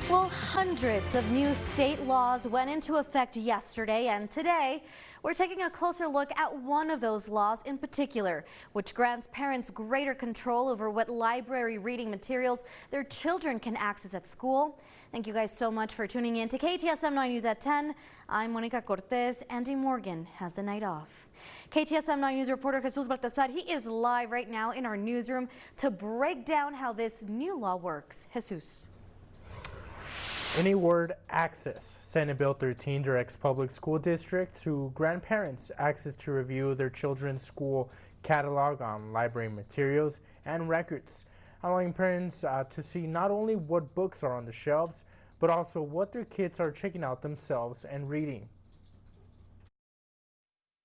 Well, hundreds of new state laws went into effect yesterday, and today we're taking a closer look at one of those laws in particular, which grants parents greater control over what library reading materials their children can access at school. Thank you guys so much for tuning in to KTSM 9 News at 10. I'm Monica Cortez. Andy Morgan has the night off. KTSM 9 News reporter Jesus Baltazar, he is live right now in our newsroom to break down how this new law works. Jesus. In a word, access. Senate Bill 13 directs public school districts to grant parents access to review their children's school catalog on library materials and records, allowing parents to see not only what books are on the shelves, but also what their kids are checking out themselves and reading.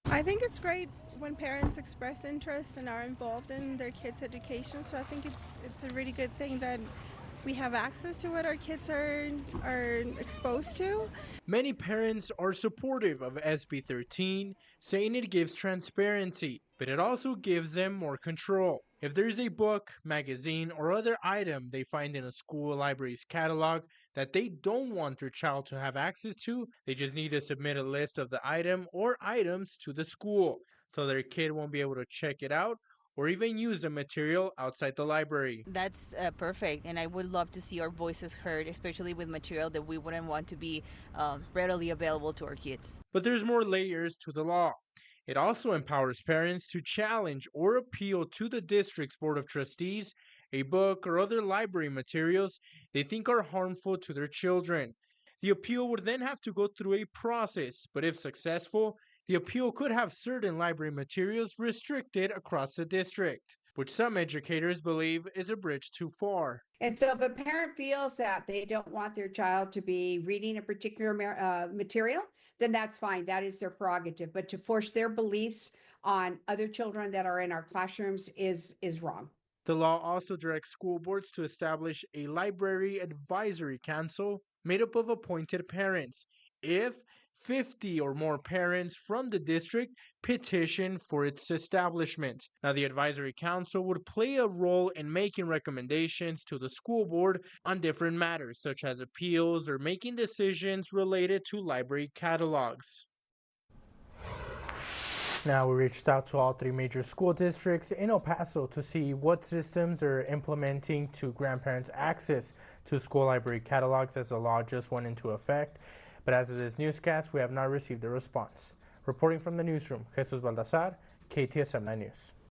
I think it's great when parents express interest and are involved in their kids' education, so I think it's a really good thing that we have access to what our kids are exposed to. Many parents are supportive of SB 13, saying it gives transparency, but it also gives them more control. If there's a book, magazine, or other item they find in a school library's catalog that they don't want their child to have access to, they just need to submit a list of the item or items to the school, so their kid won't be able to check it out or even use the material outside the library. That's perfect, and I would love to see our voices heard, especially with material that we wouldn't want to be readily available to our kids. But there's more layers to the law. It also empowers parents to challenge or appeal to the district's Board of Trustees a book or other library materials they think are harmful to their children. The appeal would then have to go through a process, but if successful, the appeal could have certain library materials restricted across the district, which some educators believe is a bridge too far. And so if a parent feels that they don't want their child to be reading a particular material, then that's fine. That is their prerogative. But to force their beliefs on other children that are in our classrooms is wrong. The law also directs school boards to establish a library advisory council made up of appointed parents if 50 or more parents from the district petition for its establishment. Now, the advisory council would play a role in making recommendations to the school board on different matters, such as appeals or making decisions related to library catalogs. Now, we reached out to all three major school districts in El Paso to see what systems are implementing to grandparents' access to school library catalogs as the law just went into effect. But as of this newscast, we have not received a response. Reporting from the newsroom, Jesus Baltazar, KTSM 9 News.